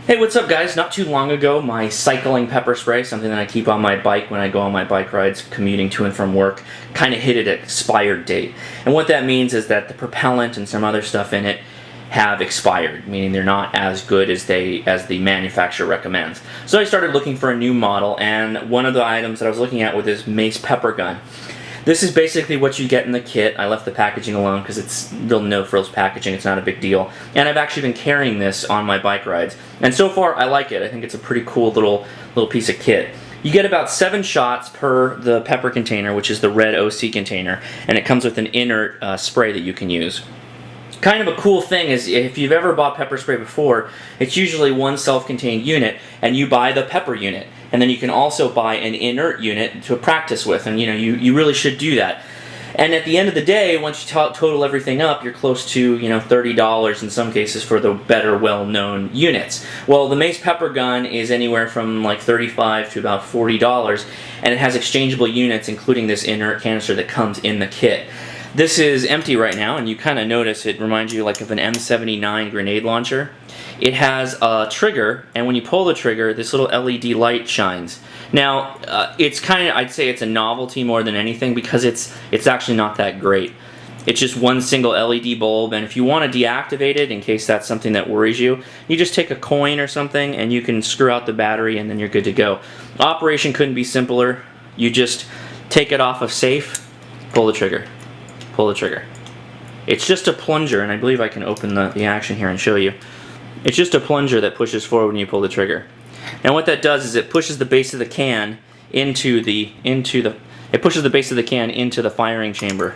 Hey, what's up guys? Not too long ago, my cycling pepper spray, something that I keep on my bike when I go on my bike rides commuting to and from work, kind of hit an expired date. And what that means is that the propellant and some other stuff in it have expired, meaning they're not as good as the manufacturer recommends. So I started looking for a new model, and one of the items that I was looking at was this Mace pepper gun. This is basically what you get in the kit. I left the packaging alone because it's real no-frills packaging. It's not a big deal. And I've actually been carrying this on my bike rides. And so far, I like it. I think it's a pretty cool little piece of kit. You get about 7 shots per the pepper container, which is the red OC container. And it comes with an inert spray that you can use. Kind of a cool thing is, if you've ever bought pepper spray before, it's usually one self-contained unit, and you buy the pepper unit. And then you can also buy an inert unit to practice with, and you really should do that. And at the end of the day, once you total everything up, you're close to $30 in some cases for the better, well-known units. Well, the Mace pepper gun is anywhere from like $35 to about $40, and it has exchangeable units, including this inert canister that comes in the kit. This is empty right now, and you kind of notice it reminds you like of an M79 grenade launcher. It has a trigger, and when you pull the trigger, this little LED light shines. Now, it's kind of, I'd say it's a novelty more than anything because it's actually not that great. It's just one single LED bulb, and if you want to deactivate it, in case that's something that worries you, you just take a coin or something, and you can screw out the battery, and then you're good to go. Operation couldn't be simpler. You just take it off of safe, pull the trigger. Pull the trigger. It's just a plunger, and I believe I can open the action here and show you. It's just a plunger that pushes forward when you pull the trigger. And what that does is it pushes the base of the can into the firing chamber,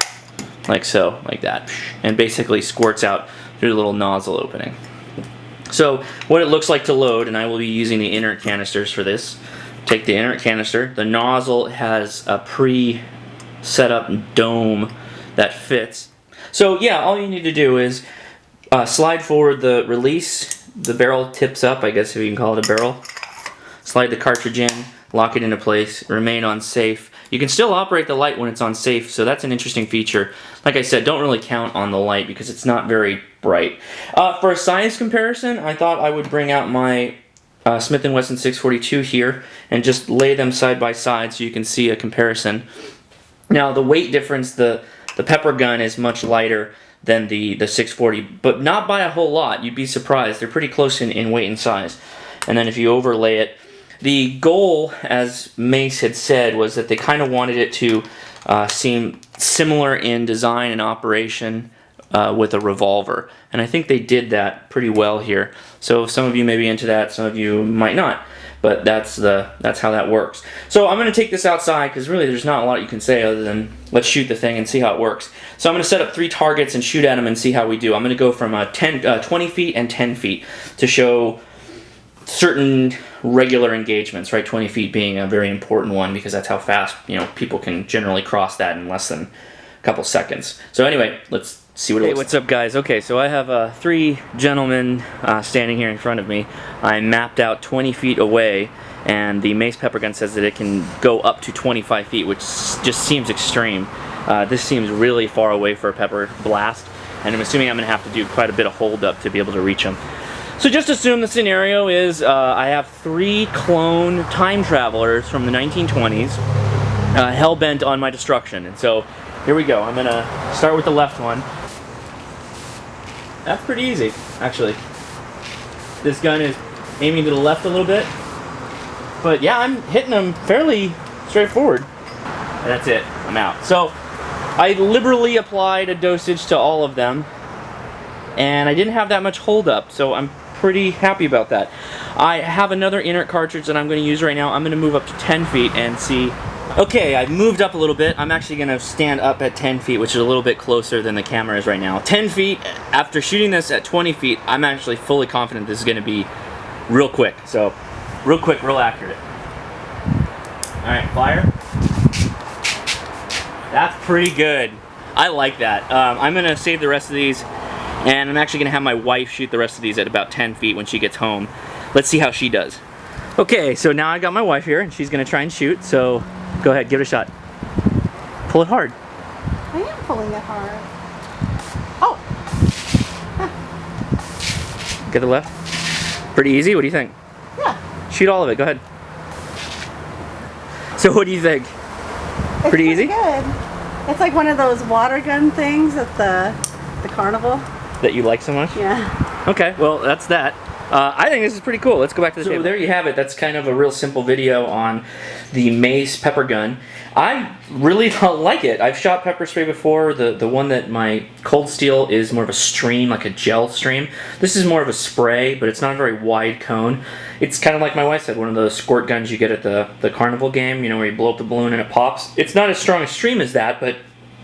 like so, like that, and basically squirts out through the little nozzle opening. So what it looks like to load, and I will be using the inert canisters for this. Take the inert canister. The nozzle has a pre-set up dome that fits. So yeah, all you need to do is slide forward the release. The barrel tips up, I guess if you can call it a barrel. Slide the cartridge in, lock it into place, remain on safe. You can still operate the light when it's on safe, so that's an interesting feature. Like I said, don't really count on the light because it's not very bright. For a size comparison, I thought I would bring out my Smith & Wesson 642 here and just lay them side by side so you can see a comparison. Now the weight difference, the pepper gun is much lighter than the 640, but not by a whole lot. You'd be surprised. They're pretty close in weight and size. And then if you overlay it, the goal, as Mace had said, was that they kind of wanted it to seem similar in design and operation with a revolver. And I think they did that pretty well here. So some of you may be into that, some of you might not. But that's how that works. So I'm going to take this outside because really there's not a lot you can say other than let's shoot the thing and see how it works. So I'm going to set up 3 targets and shoot at them and see how we do. I'm going to go from 20 feet and 10 feet to show certain regular engagements, right? 20 feet being a very important one because that's how fast people can generally cross that in less than a couple seconds. So anyway, let's see what it looks like. Hey, what's up guys? Okay, so I have 3 gentlemen standing here in front of me. I mapped out 20 feet away, and the Mace pepper gun says that it can go up to 25 feet, which just seems extreme. This seems really far away for a pepper blast, and I'm assuming I'm going to have to do quite a bit of hold up to be able to reach them. So just assume the scenario is I have 3 clone time travelers from the 1920s hell-bent on my destruction, and so here we go. I'm going to start with the left one. That's pretty easy, actually. This gun is aiming to the left a little bit. But yeah, I'm hitting them fairly straightforward. And that's it. I'm out. So, I liberally applied a dosage to all of them. And I didn't have that much hold up, so I'm pretty happy about that. I have another inert cartridge that I'm going to use right now. I'm going to move up to 10 feet and see. Okay, I've moved up a little bit. I'm actually going to stand up at 10 feet, which is a little bit closer than the camera is right now. 10 feet, after shooting this at 20 feet, I'm actually fully confident this is going to be real quick. So, real quick, real accurate. Alright, fire. That's pretty good. I like that. I'm going to save the rest of these, and I'm actually going to have my wife shoot the rest of these at about 10 feet when she gets home. Let's see how she does. Okay, so now I got my wife here, and she's going to try and shoot, so go ahead, give it a shot. Pull it hard. I am pulling it hard. Oh! Get the left. Pretty easy? What do you think? Yeah. Shoot all of it. Go ahead. So what do you think? It's Pretty easy? good. It's like one of those water gun things at the carnival. That you like so much? Yeah. Okay, well, that's that. I think this is pretty cool. Let's go back to the table. There you have it. That's kind of a real simple video on the Mace pepper gun. I really like it. I've shot pepper spray before. The one that my Cold Steel is more of a stream, like a gel stream. This is more of a spray, but it's not a very wide cone. It's kind of like my wife said, one of those squirt guns you get at the carnival game, you know, where you blow up the balloon and it pops. It's not as strong a stream as that, but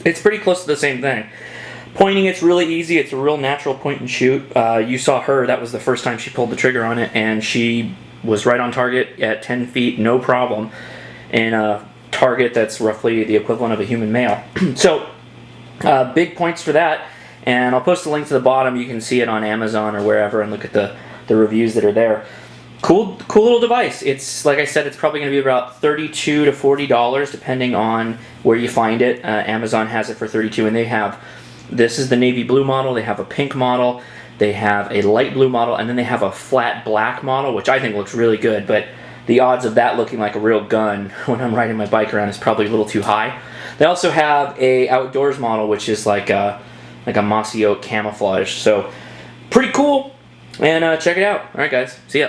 it's pretty close to the same thing. Pointing, it's really easy. It's a real natural point and shoot. You saw her. That was the first time she pulled the trigger on it, and she was right on target at 10 feet, no problem, and a target that's roughly the equivalent of a human male. So, big points for that, and I'll post a link to the bottom. You can see it on Amazon or wherever and look at the reviews that are there. Cool little device. It's, like I said, it's probably going to be about $32 to $40 depending on where you find it. Amazon has it for $32, and they have... This is the navy blue model. They have a pink model. They have a light blue model, and then they have a flat black model, which I think looks really good, but the odds of that looking like a real gun when I'm riding my bike around is probably a little too high. They also have a outdoors model, which is like a mossy oak camouflage. So pretty cool, and check it out. All right, guys. See ya.